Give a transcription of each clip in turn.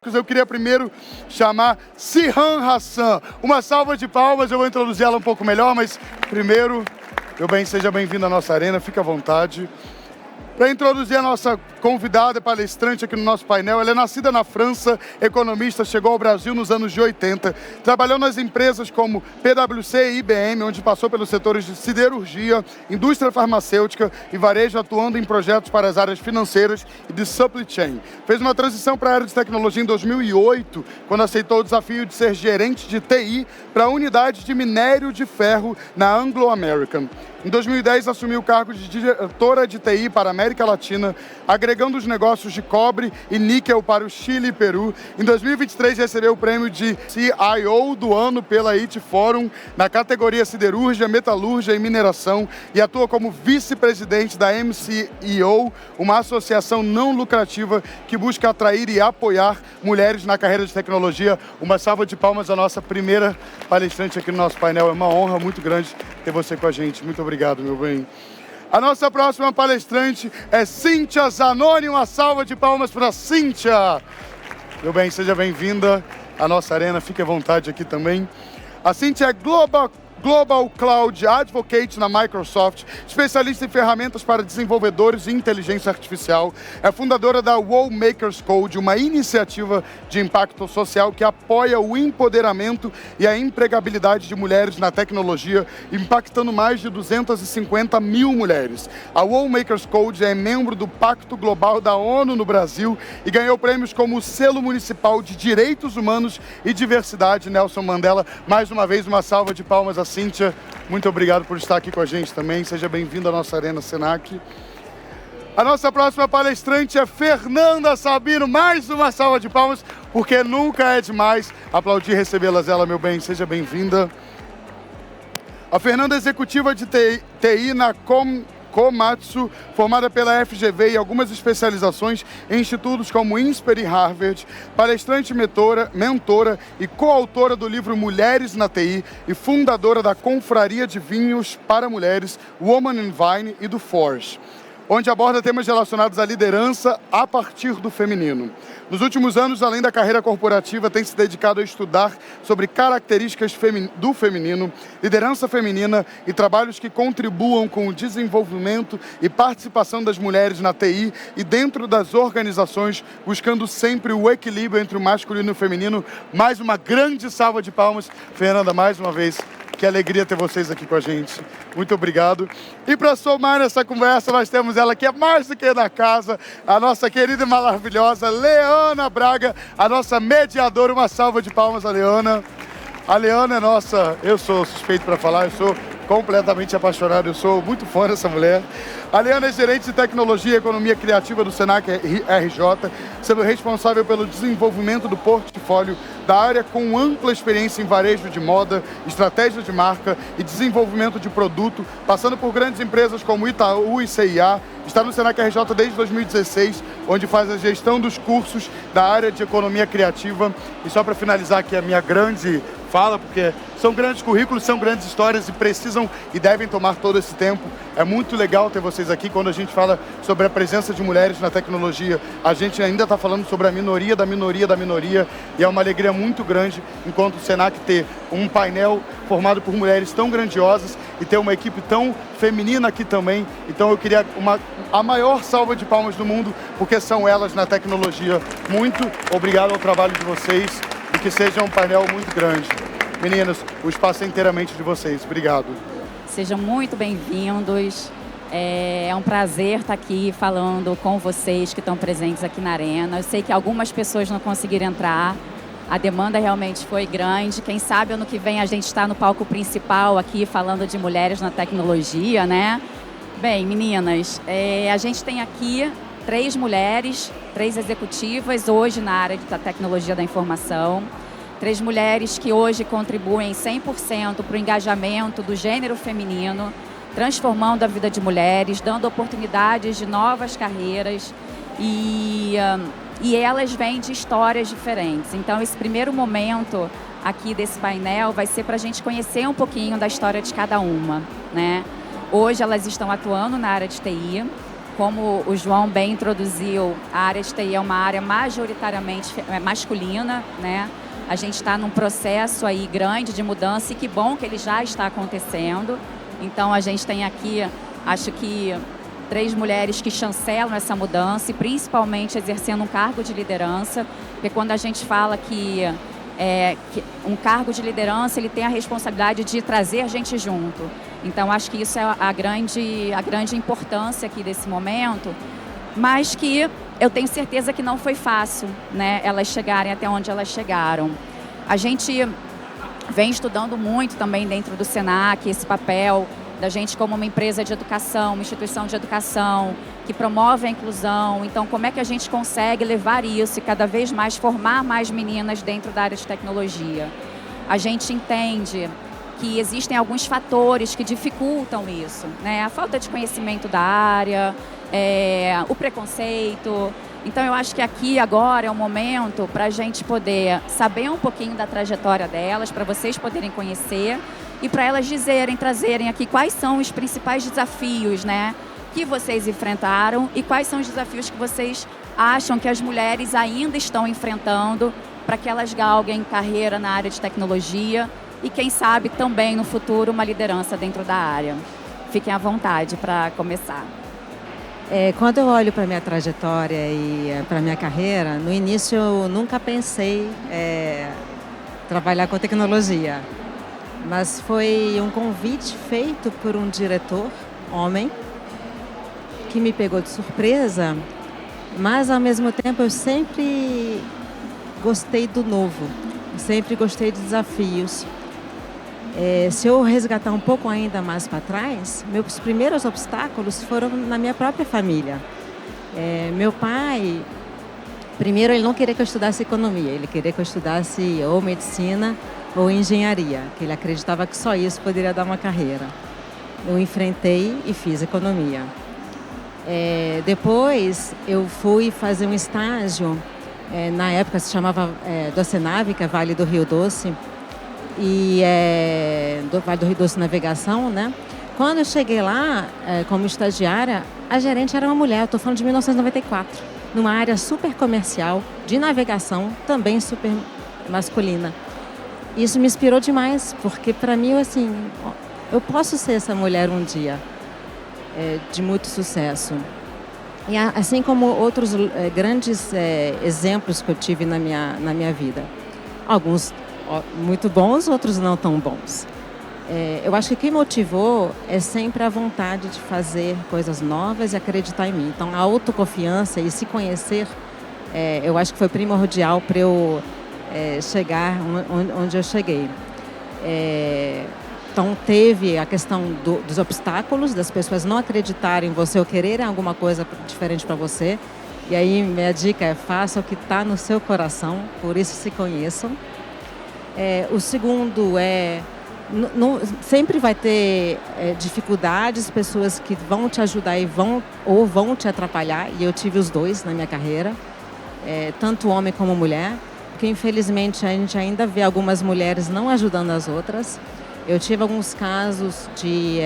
tecnológicos, eu queria primeiro chamar Sihan Hassan. Uma salva de palmas, eu vou introduzir ela um pouco melhor, mas primeiro, meu bem, seja bem-vindo à nossa arena, fique à vontade. Para introduzir a nossa convidada palestrante aqui no nosso painel, ela é nascida na França, economista, chegou ao Brasil nos anos de 80, trabalhou nas empresas como PwC e IBM, onde passou pelos setores de siderurgia, indústria farmacêutica e varejo, atuando em projetos para as áreas financeiras e de supply chain. Fez uma transição para a área de tecnologia em 2008, quando aceitou o desafio de ser gerente de TI para a unidade de minério de ferro na Anglo American. Em 2010, assumiu o cargo de diretora de TI para a América Latina, agregando os negócios de cobre e níquel para o Chile e Peru. Em 2023, recebeu o prêmio de CIO do ano pela IT Forum, na categoria Siderurgia, Metalurgia e Mineração, e atua como vice-presidente da MCEO, uma associação não lucrativa que busca atrair e apoiar mulheres na carreira de tecnologia. Uma salva de palmas à nossa primeira palestrante aqui no nosso painel. É uma honra muito grande ter você com a gente. Muito obrigado, meu bem. A nossa próxima palestrante é Cíntia Zanoni. Uma salva de palmas para Cíntia. Meu bem, seja bem-vinda à nossa arena. Fique à vontade aqui também. A Cíntia é Global Cloud Advocate na Microsoft, especialista em ferramentas para desenvolvedores e inteligência artificial. É fundadora da WoW Makers Code, uma iniciativa de impacto social que apoia o empoderamento e a empregabilidade de mulheres na tecnologia, impactando mais de 250 mil mulheres. A WoW Makers Code é membro do Pacto Global da ONU no Brasil e ganhou prêmios como o Selo Municipal de Direitos Humanos e Diversidade Nelson Mandela. Mais uma vez, uma salva de palmas a Cíntia, muito obrigado por estar aqui com a gente também. Seja bem-vindo à nossa Arena Senac. A nossa próxima palestrante é Fernanda Sabino. Mais uma salva de palmas, porque nunca é demais aplaudir e recebê-las. Ela, meu bem, seja bem-vinda. A Fernanda é executiva de TI na Komatsu, formada pela FGV e algumas especializações em institutos como INSPER e Harvard, palestrante mentora e coautora do livro Mulheres na TI e fundadora da Confraria de Vinhos para Mulheres, Woman in Wine e do Forge, onde aborda temas relacionados à liderança a partir do feminino. Nos últimos anos, além da carreira corporativa, tem se dedicado a estudar sobre características do feminino, liderança feminina e trabalhos que contribuam com o desenvolvimento e participação das mulheres na TI e dentro das organizações, buscando sempre o equilíbrio entre o masculino e o feminino. Mais uma grande salva de palmas. Fernanda, mais uma vez, que alegria ter vocês aqui com a gente. Muito obrigado. E para somar essa conversa, nós temos ela que é mais do que da casa, a nossa querida e maravilhosa Leana Braga, a nossa mediadora. Uma salva de palmas a Leana. A Leana é nossa, eu sou suspeito para falar, eu sou completamente apaixonado, eu sou muito fã dessa mulher. A Leana é gerente de tecnologia e economia criativa do Senac RJ, sendo responsável pelo desenvolvimento do portfólio da área com ampla experiência em varejo de moda, estratégia de marca e desenvolvimento de produto, passando por grandes empresas como Itaú e CIA. Está no Senac RJ desde 2016, onde faz a gestão dos cursos da área de economia criativa. E só para finalizar aqui a minha grande fala, porque são grandes currículos, são grandes histórias e precisam e devem tomar todo esse tempo. É muito legal ter vocês aqui. Quando a gente fala sobre a presença de mulheres na tecnologia, a gente ainda está falando sobre a minoria da minoria da minoria, e é uma alegria muito grande, enquanto o Senac ter um painel formado por mulheres tão grandiosas e ter uma equipe tão feminina aqui também. Então eu queria a maior salva de palmas do mundo, porque são elas na tecnologia. Muito obrigado ao trabalho de vocês e que seja um painel muito grande. Meninas, o espaço é inteiramente de vocês. Obrigado. Sejam muito bem-vindos. É um prazer estar aqui falando com vocês que estão presentes aqui na Arena. Eu sei que algumas pessoas não conseguiram entrar. A demanda realmente foi grande. Quem sabe ano que vem a gente está no palco principal aqui falando de mulheres na tecnologia, né? Bem, meninas, a gente tem aqui 3 mulheres, 3 executivas hoje na área da tecnologia da informação. 3 mulheres que hoje contribuem 100% para o engajamento do gênero feminino, transformando a vida de mulheres, dando oportunidades de novas carreiras e elas vêm de histórias diferentes. Então, esse primeiro momento aqui desse painel vai ser para a gente conhecer um pouquinho da história de cada uma, né? Hoje elas estão atuando na área de TI, como o João bem introduziu, a área de TI é uma área majoritariamente masculina, né? A gente está num processo aí grande de mudança e que bom que ele já está acontecendo. Então a gente tem aqui, acho que 3 mulheres que chancelam essa mudança e principalmente exercendo um cargo de liderança, porque quando a gente fala que um cargo de liderança, ele tem a responsabilidade de trazer gente junto. Então acho que isso é a grande importância aqui desse momento, mas que eu tenho certeza que não foi fácil, né, elas chegarem até onde elas chegaram. A gente vem estudando muito também dentro do Senac esse papel da gente como uma empresa de educação, uma instituição de educação que promove a inclusão. Então, como é que a gente consegue levar isso e cada vez mais formar mais meninas dentro da área de tecnologia? A gente entende que existem alguns fatores que dificultam isso, né? A falta de conhecimento da área, o preconceito. Então, eu acho que aqui agora é o momento para a gente poder saber um pouquinho da trajetória delas, para vocês poderem conhecer e para elas trazerem aqui quais são os principais desafios, né, que vocês enfrentaram e quais são os desafios que vocês acham que as mulheres ainda estão enfrentando para que elas galguem carreira na área de tecnologia e, quem sabe, também no futuro uma liderança dentro da área. Fiquem à vontade para começar. Quando eu olho para a minha trajetória e para a minha carreira, no início eu nunca pensei trabalhar com tecnologia. Mas foi um convite feito por um diretor, homem, que me pegou de surpresa, mas ao mesmo tempo eu sempre gostei do novo, sempre gostei de desafios. Se eu resgatar um pouco ainda mais para trás, meus primeiros obstáculos foram na minha própria família. Meu pai, primeiro, ele não queria que eu estudasse economia, ele queria que eu estudasse ou medicina ou engenharia, que ele acreditava que só isso poderia dar uma carreira. Eu enfrentei e fiz economia. Depois eu fui fazer um estágio, na época se chamava Docenave, que é Vale do Rio Doce, e do Vale do Rio Doce Navegação, né? Quando eu cheguei lá, como estagiária, a gerente era uma mulher, eu estou falando de 1994, numa área super comercial, de navegação, também super masculina. Isso me inspirou demais, porque para mim, assim, eu posso ser essa mulher um dia, de muito sucesso. E assim como outros grandes exemplos que eu tive na minha vida. Alguns muito bons, outros não tão bons. Eu acho que o que motivou é sempre a vontade de fazer coisas novas e acreditar em mim. Então, a autoconfiança e se conhecer, eu acho que foi primordial para eu chegar onde eu cheguei. Então, teve a questão dos obstáculos, das pessoas não acreditarem em você ou quererem alguma coisa diferente para você. E aí, minha dica é: faça o que está no seu coração, por isso se conheçam. O segundo sempre vai ter dificuldades, pessoas que vão te ajudar e vão te atrapalhar. E eu tive os dois na minha carreira, tanto homem como mulher. Porque, infelizmente, a gente ainda vê algumas mulheres não ajudando as outras. Eu tive alguns casos de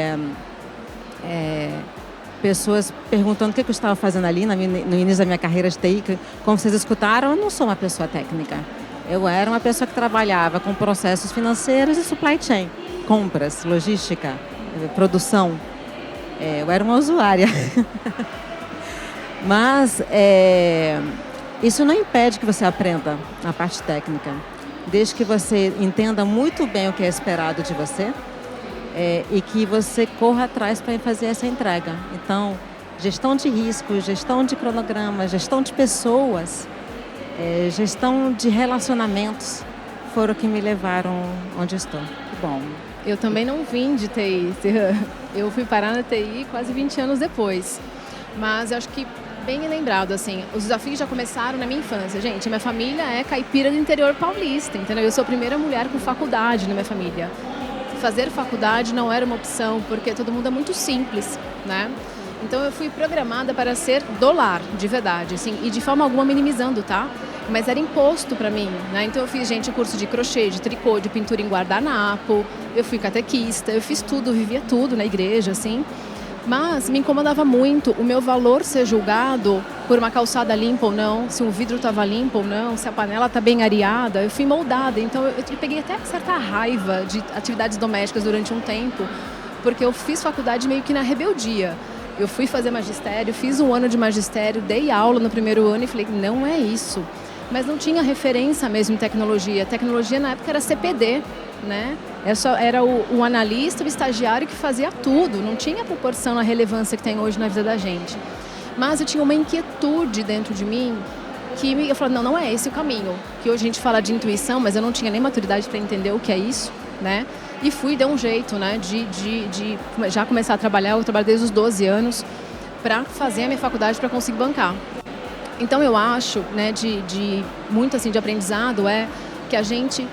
pessoas perguntando o que eu estava fazendo ali no início da minha carreira de TI. Como vocês escutaram, eu não sou uma pessoa técnica. Eu era uma pessoa que trabalhava com processos financeiros e supply chain, compras, logística, produção. Eu era uma usuária. Mas isso não impede que você aprenda a parte técnica, desde que você entenda muito bem o que é esperado de você e que você corra atrás para fazer essa entrega. Então, gestão de riscos, gestão de cronograma, gestão de pessoas, gestão de relacionamentos foram que me levaram onde estou. Bom, eu também não vim de TI. Eu fui parar na TI quase 20 anos depois. Mas eu acho que, bem lembrado, assim, os desafios já começaram na minha infância. Gente, minha família é caipira do interior paulista, entendeu? Eu sou a primeira mulher com faculdade na minha família. Fazer faculdade não era uma opção, porque todo mundo é muito simples, né? Então eu fui programada para ser do lar, de verdade, assim, e de forma alguma minimizando, tá? Mas era imposto para mim, né? Então eu fiz, curso de crochê, de tricô, de pintura em guardanapo, eu fui catequista, eu fiz tudo, vivia tudo na igreja, assim. Mas me incomodava muito o meu valor ser julgado por uma calçada limpa ou não, se um vidro estava limpo ou não, se a panela está bem areada. Eu fui moldada, então eu peguei até certa raiva de atividades domésticas durante um tempo, porque eu fiz faculdade meio que na rebeldia. Eu fui fazer magistério, fiz um ano de magistério, dei aula no primeiro ano e falei, não é isso. Mas não tinha referência mesmo em tecnologia. Tecnologia na época era CPD, né? Era o analista, o estagiário que fazia tudo, não tinha proporção na relevância que tem hoje na vida da gente. Mas eu tinha uma inquietude dentro de mim que eu falava, não é esse o caminho. Que hoje a gente fala de intuição, mas eu não tinha nem maturidade para entender o que é isso, né? E fui dar um jeito, né, de já começar a trabalhar. Eu trabalho desde os 12 anos para fazer a minha faculdade para conseguir bancar. Então eu acho, né, de muito assim de aprendizado é que a gente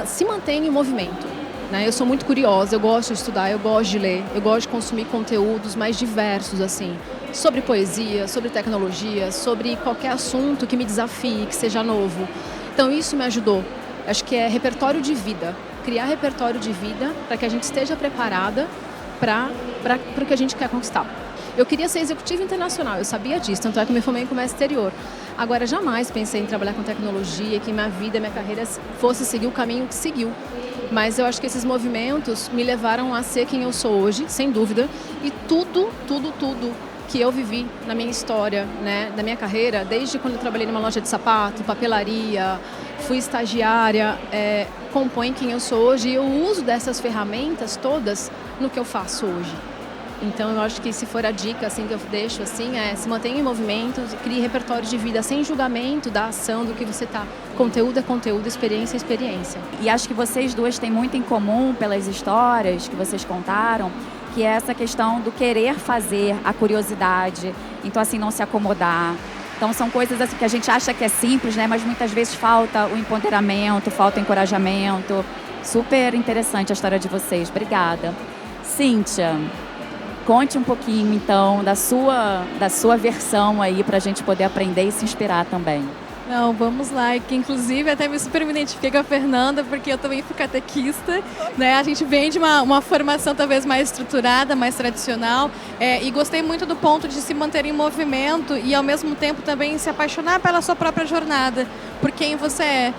se mantém em movimento, né? Eu sou muito curiosa, eu gosto de estudar, eu gosto de ler, eu gosto de consumir conteúdos mais diversos assim, sobre poesia, sobre tecnologia, sobre qualquer assunto que me desafie, que seja novo. Então isso me ajudou. Acho que é repertório de vida, criar repertório de vida para que a gente esteja preparada para o que a gente quer conquistar. Eu queria ser executiva internacional, eu sabia disso, tanto é que eu me formei em comércio exterior. Agora, jamais pensei em trabalhar com tecnologia, que minha vida, minha carreira fosse seguir o caminho que seguiu. Mas eu acho que esses movimentos me levaram a ser quem eu sou hoje, sem dúvida. E tudo que eu vivi na minha história, né, da minha carreira, desde quando eu trabalhei numa loja de sapato, papelaria, fui estagiária, compõe quem eu sou hoje. E eu uso dessas ferramentas todas no que eu faço hoje. Então, eu acho que se for a dica assim, que eu deixo, assim, se mantenha em movimento, crie repertório de vida sem julgamento da ação, do que você está. Conteúdo é conteúdo, experiência é experiência. E acho que vocês duas têm muito em comum pelas histórias que vocês contaram, que é essa questão do querer fazer, a curiosidade, então assim, não se acomodar. Então são coisas assim que a gente acha que é simples, né? Mas muitas vezes falta o empoderamento, falta o encorajamento. Super interessante a história de vocês. Obrigada. Cíntia, conte um pouquinho, então, da sua versão aí para a gente poder aprender e se inspirar também. Não, vamos lá, que inclusive até me super me identifiquei com a Fernanda, porque eu também fui catequista, né? A gente vem de uma formação talvez mais estruturada, mais tradicional, e gostei muito do ponto de se manter em movimento e ao mesmo tempo também se apaixonar pela sua própria jornada, por quem você é.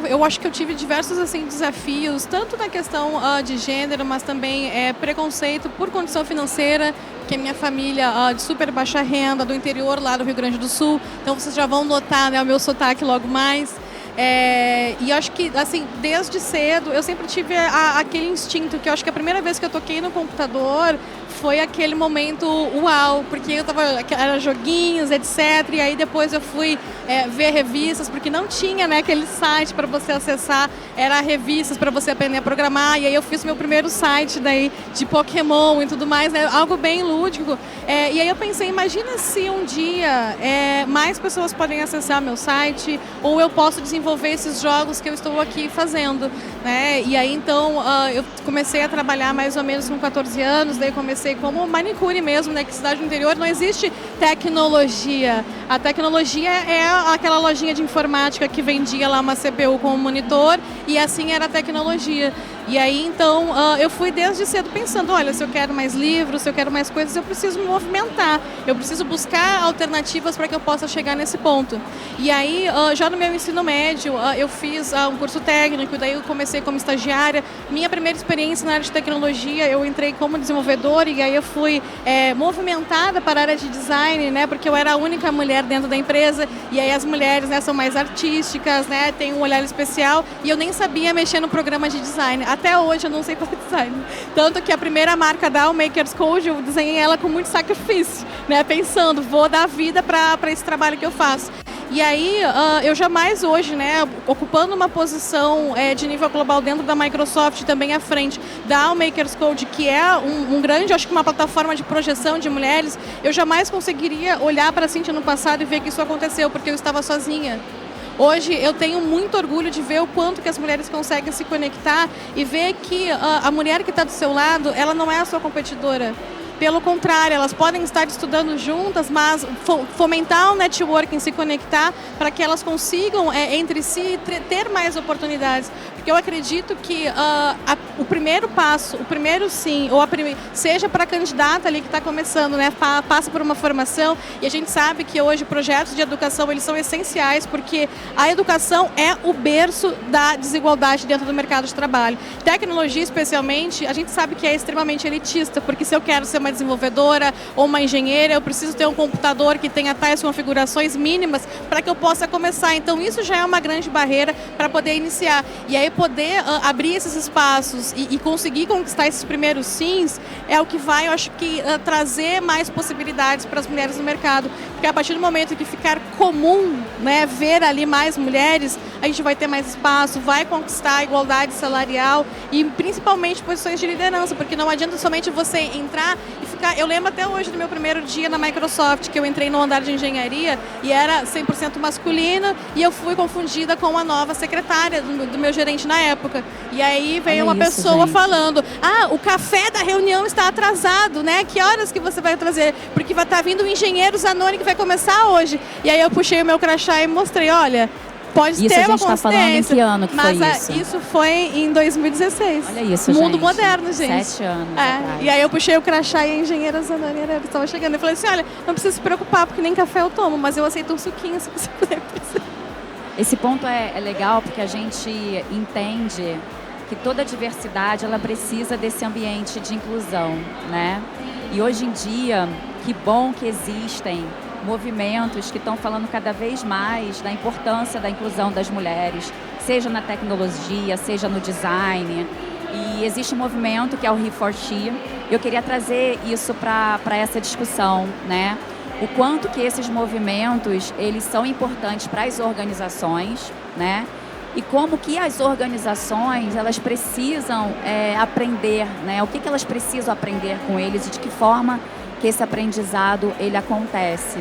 Eu acho que eu tive diversos assim, desafios, tanto na questão de gênero, mas também preconceito por condição financeira, que a minha família de super baixa renda, do interior lá do Rio Grande do Sul, então vocês já vão notar, né, o meu sotaque logo mais. E eu acho que, assim, desde cedo, eu sempre tive aquele instinto, que eu acho que a primeira vez que eu toquei no computador foi aquele momento uau, porque era joguinhos, etc. E aí depois eu fui ver revistas, porque não tinha, né, aquele site para você acessar, era revistas para você aprender a programar. E aí eu fiz meu primeiro site daí de Pokémon e tudo mais, né, algo bem lúdico. E aí eu pensei, imagina se um dia mais pessoas podem acessar meu site, ou eu posso desenvolver esses jogos que eu estou aqui fazendo, né? E aí então eu comecei a trabalhar mais ou menos com 14 anos, daí comecei como manicure mesmo, né? Que cidade do interior não existe tecnologia. A tecnologia é aquela lojinha de informática que vendia lá uma CPU com um monitor, e assim era a tecnologia. E aí, então, eu fui desde cedo pensando, olha, se eu quero mais livros, se eu quero mais coisas, eu preciso me movimentar. Eu preciso buscar alternativas para que eu possa chegar nesse ponto. E aí, já no meu ensino médio, eu fiz um curso técnico, daí eu comecei como estagiária. Minha primeira experiência na área de tecnologia, eu entrei como desenvolvedora, e aí eu fui movimentada para a área de design, né, porque eu era a única mulher dentro da empresa, e aí as mulheres, né, são mais artísticas, né, têm um olhar especial, e eu nem sabia mexer no programa de design. Até hoje eu não sei fazer design. Tanto que a primeira marca da Makers Code, eu desenhei ela com muito sacrifício, né? Pensando, vou dar vida para esse trabalho que eu faço. E aí, eu jamais hoje, né, ocupando uma posição de nível global dentro da Microsoft, também à frente da Makers Code, que é um grande, acho que uma plataforma de projeção de mulheres, eu jamais conseguiria olhar para a Cíntia no passado e ver que isso aconteceu, porque eu estava sozinha. Hoje eu tenho muito orgulho de ver o quanto que as mulheres conseguem se conectar e ver que a mulher que está do seu lado, ela não é a sua competidora. Pelo contrário, elas podem estar estudando juntas, mas fomentar o networking, se conectar para que elas consigam entre si ter mais oportunidades. porque eu acredito que o primeiro passo, o primeiro sim, ou seja para a candidata ali que está começando, né, passa por uma formação, e a gente sabe que hoje projetos de educação eles são essenciais, porque a educação é o berço da desigualdade dentro do mercado de trabalho. Tecnologia, especialmente, a gente sabe que é extremamente elitista, porque se eu quero ser uma desenvolvedora ou uma engenheira, eu preciso ter um computador que tenha tais configurações mínimas para que eu possa começar. Então, isso já é uma grande barreira para poder iniciar. E aí, poder abrir esses espaços e conseguir conquistar esses primeiros sims é o que vai, eu acho que, trazer mais possibilidades para as mulheres no mercado. Porque a partir do momento que ficar comum, né, ver ali mais mulheres, a gente vai ter mais espaço, vai conquistar a igualdade salarial e principalmente posições de liderança, porque não adianta somente você entrar e ficar... Eu lembro até hoje do meu primeiro dia na Microsoft, que eu entrei no andar de engenharia e era 100% masculino, e eu fui confundida com a nova secretária do meu gerente na época. E aí veio uma pessoa falando: o café da reunião está atrasado, né? Que horas que você vai trazer? Porque vai estar vindo um engenheiro Zanoni que vai começar hoje. E aí eu puxei o meu crachá e mostrei: olha, pode isso ter uma consciência. Isso a gente está falando em que ano que mas foi isso? Isso foi em 2016. Olha isso, Mundo gente. moderno, gente. 7 anos atrás. E aí eu puxei o crachá e a engenheira Zanoni estava chegando. Eu falei assim: olha, não precisa se preocupar, porque nem café eu tomo, mas eu aceito um suquinho se você puder. Esse ponto é legal porque a gente entende que toda diversidade ela precisa desse ambiente de inclusão, né? E hoje em dia, que bom que existem movimentos que estão falando cada vez mais da importância da inclusão das mulheres, seja na tecnologia, seja no design. E existe um movimento que é o He4She. Eu queria trazer isso para essa discussão, né? O quanto que esses movimentos eles são importantes para as organizações, né? E como que as organizações elas precisam aprender, né? O que elas precisam aprender com eles e de que forma que esse aprendizado ele acontece.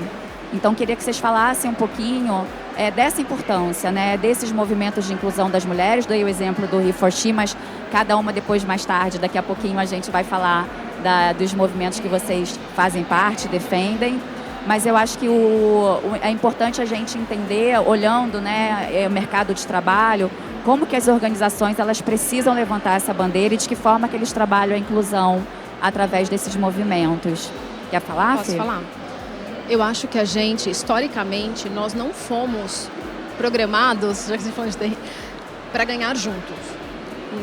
Então, queria que vocês falassem um pouquinho dessa importância, né? Desses movimentos de inclusão das mulheres. Dei o exemplo do He4She, mas cada uma depois, mais tarde, daqui a pouquinho, a gente vai falar dos movimentos que vocês fazem parte, defendem. Mas eu acho que é importante a gente entender, olhando, né, o mercado de trabalho, como que as organizações elas precisam levantar essa bandeira e de que forma que eles trabalham a inclusão através desses movimentos. Quer falar, Posso Fê? falar? Eu acho que a gente, historicamente, nós não fomos programados, já que a gente falou de TI, para ganhar juntos.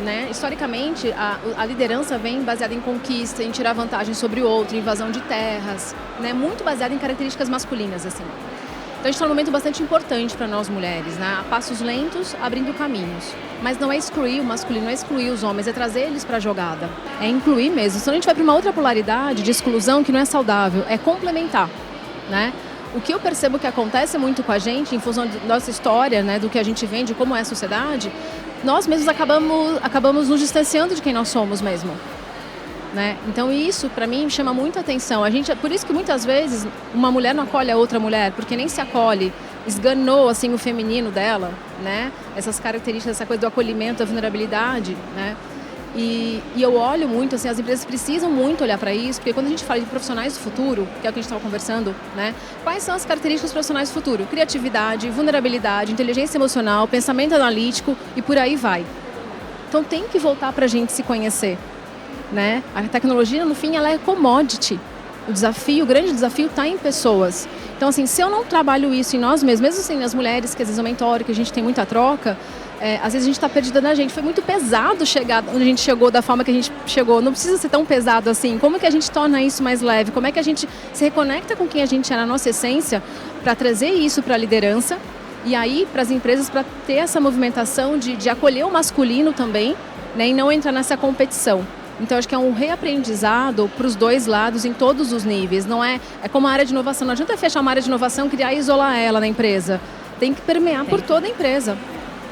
Né? Historicamente, a liderança vem baseada em conquista, em tirar vantagem sobre o outro, em invasão de terras, né? Muito baseada em características masculinas, assim. Então a gente está num momento bastante importante para nós mulheres, né? A passos lentos, abrindo caminhos. Mas não é excluir o masculino, não é excluir os homens, é trazer eles para a jogada. É incluir mesmo. Senão a gente vai para uma outra polaridade de exclusão que não é saudável, é complementar, né? O que eu percebo que acontece muito com a gente, em função da nossa história, né, do que a gente vende, como é a sociedade, nós mesmos acabamos nos distanciando de quem nós somos mesmo. Né? Então isso, para mim, chama muita atenção. Por isso que muitas vezes uma mulher não acolhe a outra mulher, porque nem se acolhe, esganou assim, o feminino dela, né? Essas características, essa coisa do acolhimento, da vulnerabilidade, né? E eu olho muito, assim, as empresas precisam muito olhar para isso, porque quando a gente fala de profissionais do futuro, que é o que a gente estava conversando, né? Quais são as características dos profissionais do futuro? Criatividade, vulnerabilidade, inteligência emocional, pensamento analítico e por aí vai. Então tem que voltar para a gente se conhecer, né? A tecnologia, no fim, ela é commodity. O grande desafio está em pessoas. Então, assim, se eu não trabalho isso em nós mesmos, mesmo assim, nas mulheres, que às vezes eu mentoro, que a gente tem muita troca, às vezes a gente está perdida na gente. Foi muito pesado chegar onde a gente chegou, da forma que a gente chegou. Não precisa ser tão pesado assim. Como que a gente torna isso mais leve? Como é que a gente se reconecta com quem a gente é na nossa essência para trazer isso para a liderança e aí para as empresas, para ter essa movimentação de acolher o masculino também, né, e não entrar nessa competição. Então, acho que é um reaprendizado para os dois lados em todos os níveis. Não é como a área de inovação. Não adianta fechar uma área de inovação, criar e isolar ela na empresa. Tem que permear por toda a empresa.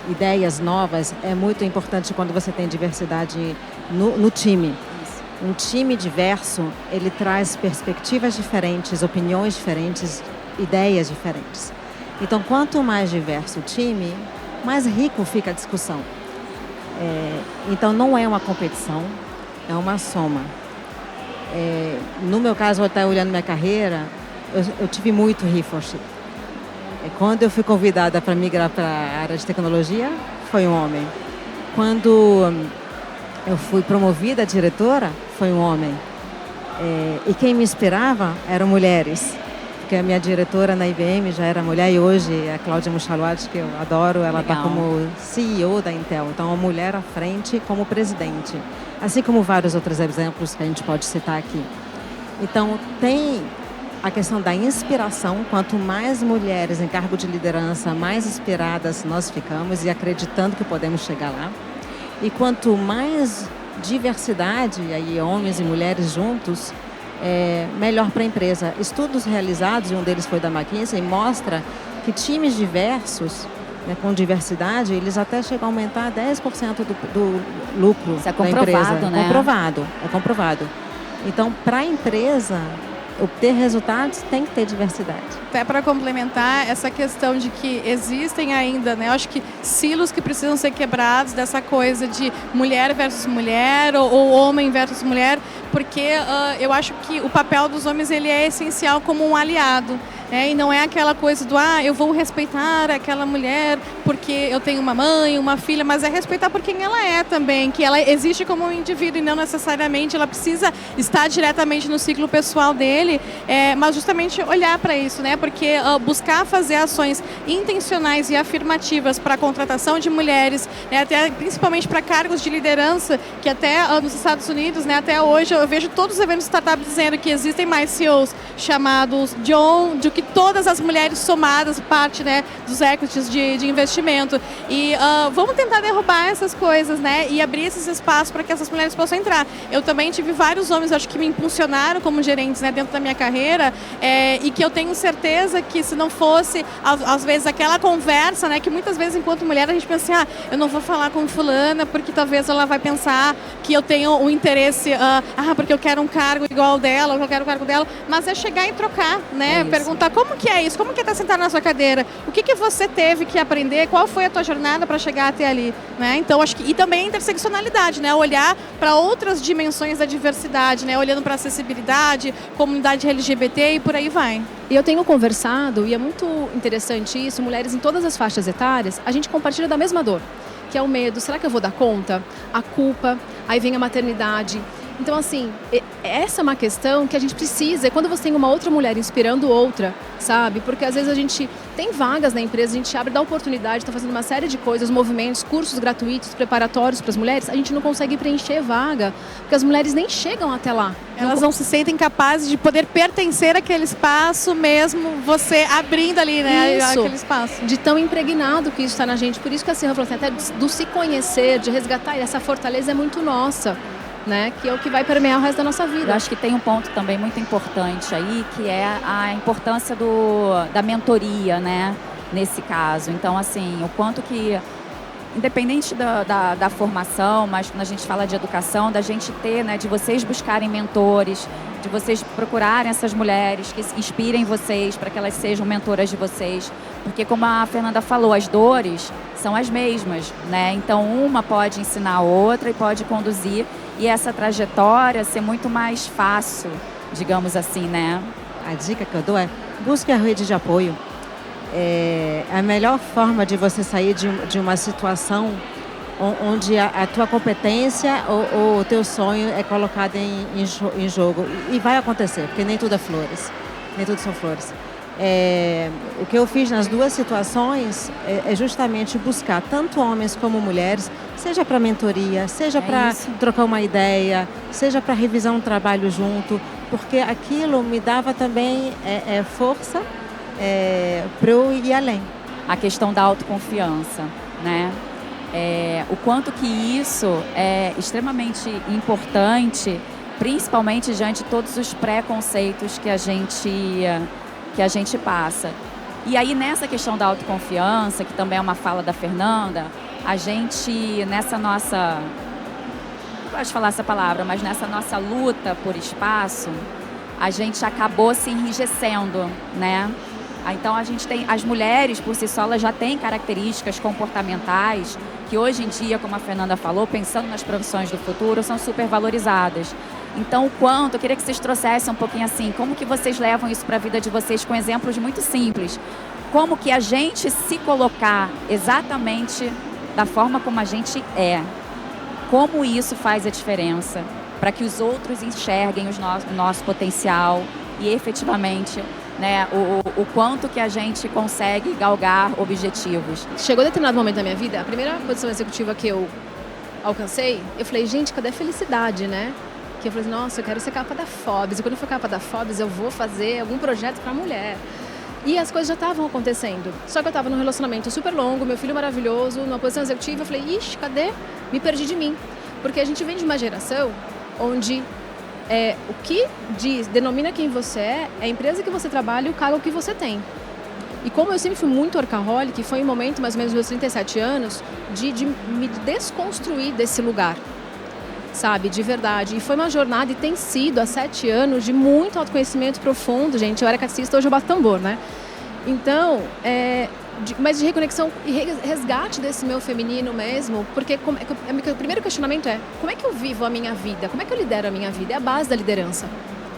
Ideias novas é muito importante quando você tem diversidade no time. Um time diverso, ele traz perspectivas diferentes, opiniões diferentes, ideias diferentes. Então, quanto mais diverso o time, mais rico fica a discussão. Então, não é uma competição, é uma soma. No meu caso, eu estou olhando minha carreira, eu tive muito He4She. Quando eu fui convidada para migrar para a área de tecnologia, foi um homem. Quando eu fui promovida a diretora, foi um homem. E quem me inspirava eram mulheres. Porque a minha diretora na IBM já era mulher e hoje é a Cláudia Muchalwad, que eu adoro, ela está como CEO da Intel. Então, uma mulher à frente como presidente. Assim como vários outros exemplos que a gente pode citar aqui. Então, tem a questão da inspiração. Quanto mais mulheres em cargo de liderança, mais inspiradas nós ficamos e acreditando que podemos chegar lá. E quanto mais diversidade, aí homens e mulheres juntos, melhor para a empresa. Estudos realizados, e um deles foi da McKinsey, mostra que times diversos, né, com diversidade, eles até chegam a aumentar 10% do lucro Isso é da empresa. né? É comprovado. Então, para a empresa obter resultados, tem que ter diversidade. Até para complementar essa questão de que existem ainda, né, eu acho que silos que precisam ser quebrados dessa coisa de mulher versus mulher ou homem versus mulher, porque eu acho que o papel dos homens ele é essencial como um aliado. E não é aquela coisa do, eu vou respeitar aquela mulher porque eu tenho uma mãe, uma filha, mas é respeitar por quem ela é também, que ela existe como um indivíduo e não necessariamente ela precisa estar diretamente no ciclo pessoal dele, mas justamente olhar para isso, né? Porque buscar fazer ações intencionais e afirmativas para a contratação de mulheres, né? Até, principalmente para cargos de liderança, que até nos Estados Unidos, né? Até hoje eu vejo todos os eventos de startup dizendo que existem mais CEOs chamados John, do que todas as mulheres somadas, parte, né, dos equities de investimento. E vamos tentar derrubar essas coisas, né, e abrir esses espaços para que essas mulheres possam entrar. Eu também tive vários homens, acho que me impulsionaram como gerentes, né, dentro da minha carreira, e que eu tenho certeza que se não fosse, às vezes, aquela conversa, né, que muitas vezes, enquanto mulher, a gente pensa assim, eu não vou falar com fulana porque talvez ela vai pensar que eu tenho um interesse, porque eu quero um cargo igual ao dela, ou que eu quero o cargo dela, mas é chegar e trocar, né, perguntar como que é isso, como que é estar sentado na sua cadeira, o que você teve que aprender, qual foi a tua jornada para chegar até ali, né? Então acho que, e também a interseccionalidade, né, olhar para outras dimensões da diversidade, né, olhando para acessibilidade, comunidade LGBT e por aí vai. E eu tenho conversado, e é muito interessante isso, mulheres em todas as faixas etárias, a gente compartilha da mesma dor, que é o medo, será que eu vou dar conta? A culpa, aí vem a maternidade. Então, assim, essa é uma questão que a gente precisa, e quando você tem uma outra mulher inspirando outra, sabe? Porque às vezes a gente tem vagas na empresa, a gente abre, dá oportunidade, está fazendo uma série de coisas, movimentos, cursos gratuitos, preparatórios para as mulheres, a gente não consegue preencher vaga, porque as mulheres nem chegam até lá. Elas não se sentem capazes de poder pertencer àquele espaço mesmo, você abrindo ali, né, aquele espaço. De tão impregnado que isso está na gente. Por isso que a Serra falou assim, até do se conhecer, de resgatar, essa fortaleza é muito nossa. Né, que é o que vai permear o resto da nossa vida. Eu acho que tem um ponto também muito importante aí, que é a importância da mentoria, né, nesse caso. Então, assim, o quanto que, independente da formação, mas quando a gente fala de educação, da gente ter, né, de vocês buscarem mentores, de vocês procurarem essas mulheres que inspirem vocês para que elas sejam mentoras de vocês. Porque, como a Fernanda falou, as dores são as mesmas, né? Então, uma pode ensinar a outra e pode conduzir, e essa trajetória ser muito mais fácil, digamos assim, né? A dica que eu dou é, busque a rede de apoio. A melhor forma de você sair de uma situação onde a tua competência ou o teu sonho é colocado em jogo. E vai acontecer, porque nem tudo é flores, nem tudo são flores. O que eu fiz nas duas situações é justamente buscar tanto homens como mulheres, seja para mentoria, seja para trocar uma ideia, seja para revisar um trabalho junto, porque aquilo me dava também força para eu ir além. A questão da autoconfiança, né? O quanto que isso é extremamente importante, principalmente diante de todos os preconceitos que a gente passa. E aí, nessa questão da autoconfiança, que também é uma fala da Fernanda, a gente, nessa nossa, não gosto de falar essa palavra, mas nessa nossa luta por espaço, a gente acabou se enrijecendo, né? Então, a gente tem, as mulheres, por si só, elas já têm características comportamentais que hoje em dia, como a Fernanda falou, pensando nas profissões do futuro, são super valorizadas. Então, o quanto, eu queria que vocês trouxessem um pouquinho assim, como que vocês levam isso para a vida de vocês com exemplos muito simples. Como que a gente se colocar exatamente da forma como a gente é. Como isso faz a diferença para que os outros enxerguem o nosso potencial e efetivamente, né, o quanto que a gente consegue galgar objetivos. Chegou determinado momento da minha vida, a primeira posição executiva que eu alcancei, eu falei, gente, cadê a felicidade, né? Que eu falei, nossa, eu quero ser capa da Forbes, e quando eu for capa da Forbes eu vou fazer algum projeto para mulher. E as coisas já estavam acontecendo. Só que eu estava num relacionamento super longo, meu filho maravilhoso, numa posição executiva, eu falei, ixi, cadê? Me perdi de mim. Porque a gente vem de uma geração onde o que denomina quem você é a empresa que você trabalha e o cargo que você tem. E como eu sempre fui muito workaholic, foi um momento, mais ou menos, dos 37 anos, de me desconstruir desse lugar, sabe, de verdade. E foi uma jornada, e tem sido, há 7 anos, de muito autoconhecimento profundo, gente. Eu era catequista, hoje eu bato tambor, né? Então, mas de reconexão e resgate desse meu feminino mesmo, porque o primeiro questionamento é, como é que eu vivo a minha vida? Como é que eu lidero a minha vida? É a base da liderança.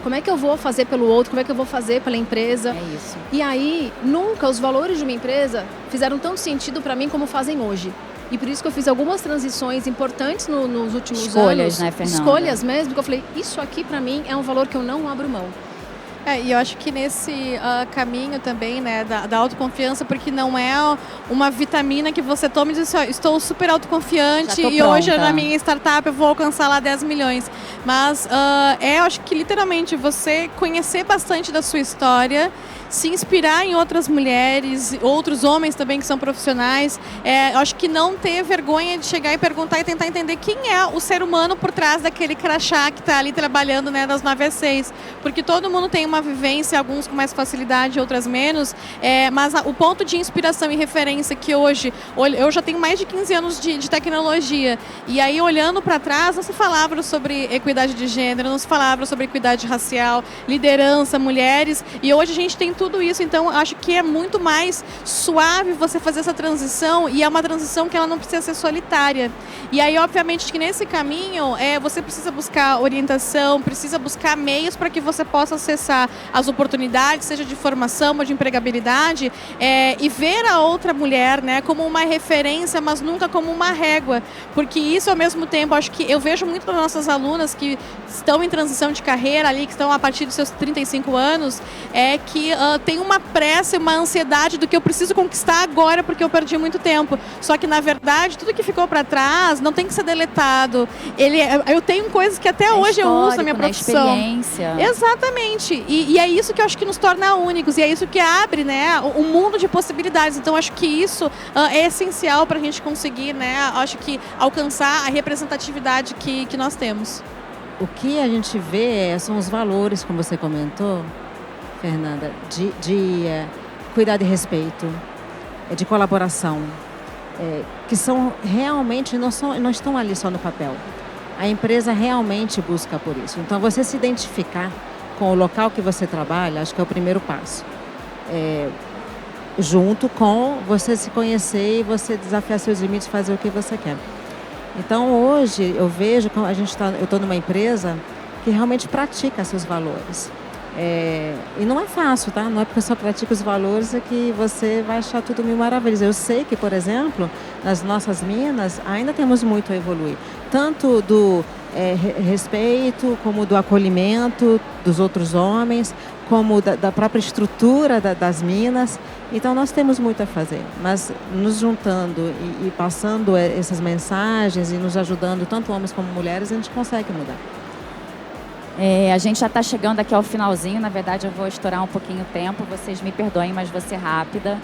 Como é que eu vou fazer pelo outro? Como é que eu vou fazer pela empresa? É isso. E aí, nunca os valores de uma empresa fizeram tanto sentido para mim como fazem hoje. E por isso que eu fiz algumas transições importantes nos últimos Escolhas, anos. né, Fernanda? Escolhas mesmo, que eu falei, isso aqui para mim é um valor que eu não abro mão. E eu acho que nesse caminho também, né, da autoconfiança, porque não é uma vitamina que você toma e diz assim, estou super autoconfiante e pronta. Hoje na minha startup eu vou alcançar lá 10 milhões. Mas eu acho que literalmente você conhecer bastante da sua história, se inspirar em outras mulheres, outros homens também que são profissionais. Eu acho que não ter vergonha de chegar e perguntar e tentar entender quem é o ser humano por trás daquele crachá que está ali trabalhando, né, das 9 às 6. Porque todo mundo tem uma vivência, alguns com mais facilidade, outras menos, mas o ponto de inspiração e referência que hoje, eu já tenho mais de 15 anos de tecnologia, e aí olhando para trás, não se falava sobre equidade de gênero, não se falava sobre equidade racial, liderança, mulheres, e hoje a gente tem tudo isso, então acho que é muito mais suave você fazer essa transição, e é uma transição que ela não precisa ser solitária. E aí, obviamente, que nesse caminho, você precisa buscar orientação, precisa buscar meios para que você possa acessar as oportunidades, seja de formação ou de empregabilidade, e ver a outra mulher, né, como uma referência, mas nunca como uma régua, porque isso ao mesmo tempo, acho que eu vejo muito das nossas alunas que estão em transição de carreira ali, que estão a partir dos seus 35 anos, que tem uma pressa e uma ansiedade do que eu preciso conquistar agora porque eu perdi muito tempo, só que na verdade tudo que ficou para trás não tem que ser deletado. Eu tenho coisas que até hoje eu uso na minha profissão. Experiência. Exatamente. E é isso que eu acho que nos torna únicos, e é isso que abre, né, um mundo de possibilidades. Então acho que isso é essencial para a gente conseguir, né, acho que alcançar a representatividade que nós temos. O que a gente vê são os valores, como você comentou, Fernanda, de cuidado e respeito, de colaboração, que são realmente, não estão ali só no papel. A empresa realmente busca por isso. Então, você se identificar com o local que você trabalha, acho que é o primeiro passo. Junto com você se conhecer e você desafiar seus limites, fazer o que você quer. Então, hoje, eu vejo que eu estou numa empresa que realmente pratica seus valores. E não é fácil, tá? Não é porque só pratica os valores que você vai achar tudo mil maravilhas. Eu sei que, por exemplo, nas nossas minas ainda temos muito a evoluir. Tanto do respeito, como do acolhimento dos outros homens, como da própria estrutura das minas. Então nós temos muito a fazer, mas nos juntando e passando essas mensagens e nos ajudando, tanto homens como mulheres, a gente consegue mudar. A gente já está chegando aqui ao finalzinho, na verdade eu vou estourar um pouquinho o tempo, vocês me perdoem, mas vou ser rápida.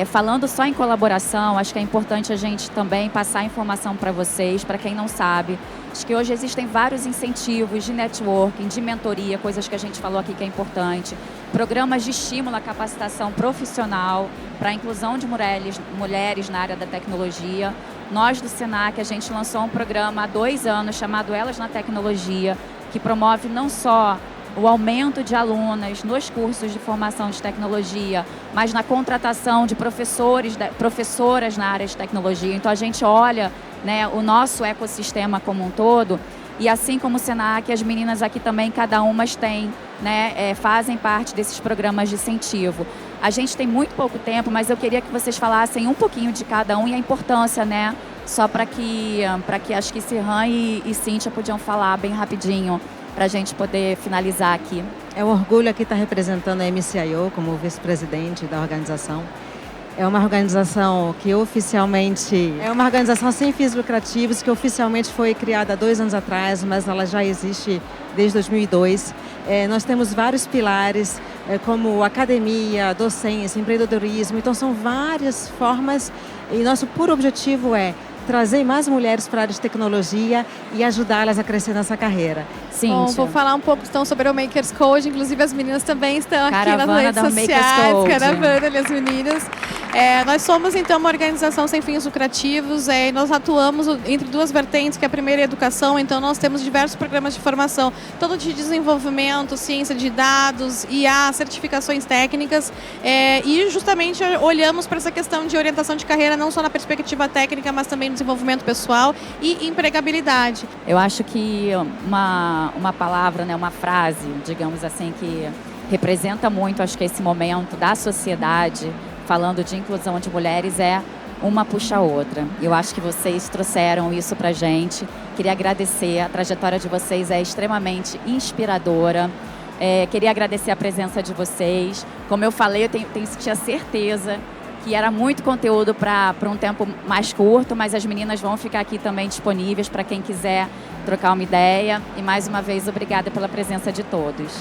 Falando só em colaboração, acho que é importante a gente também passar informação para vocês, para quem não sabe. Acho que hoje existem vários incentivos de networking, de mentoria, coisas que a gente falou aqui que é importante. Programas de estímulo à capacitação profissional para a inclusão de mulheres na área da tecnologia. Nós do Senac, a gente lançou um programa há 2 anos chamado Elas na Tecnologia, que promove não só o aumento de alunas nos cursos de formação de tecnologia, mas na contratação de professoras na área de tecnologia. Então, a gente olha, né, o nosso ecossistema como um todo, e assim como o Senac, as meninas aqui também, cada uma tem, né, fazem parte desses programas de incentivo. A gente tem muito pouco tempo, mas eu queria que vocês falassem um pouquinho de cada um e a importância, né? Só para que acho que Sirhan e Cíntia podiam falar bem rapidinho, para a gente poder finalizar aqui. É um orgulho aqui estar representando a MCIO como vice-presidente da organização. É uma organização que oficialmente... É uma organização sem fins lucrativos que oficialmente foi criada há 2 anos atrás, mas ela já existe desde 2002. Nós temos vários pilares, como academia, docência, empreendedorismo. Então, são várias formas e nosso puro objetivo é trazer mais mulheres para a área de tecnologia e ajudá-las a crescer nessa carreira. Sim. Bom, vou falar um pouco então sobre o Makers Code, inclusive as meninas também estão aqui nas redes sociais, caravana ali as meninas. Nós somos então uma organização sem fins lucrativos, e nós atuamos entre 2 vertentes, que é a primeira é a educação, então nós temos diversos programas de formação, todo de desenvolvimento, ciência de dados, IA, certificações técnicas, e justamente olhamos para essa questão de orientação de carreira, não só na perspectiva técnica, mas também no desenvolvimento pessoal e empregabilidade. Eu acho que uma palavra, né, uma frase, digamos assim, que representa muito, acho que esse momento da sociedade, falando de inclusão de mulheres, é uma puxa a outra. Eu acho que vocês trouxeram isso pra gente. Queria agradecer, a trajetória de vocês é extremamente inspiradora. Queria agradecer a presença de vocês. Como eu falei, eu tinha certeza que era muito conteúdo para um tempo mais curto, mas as meninas vão ficar aqui também disponíveis para quem quiser trocar uma ideia. E mais uma vez, obrigada pela presença de todos.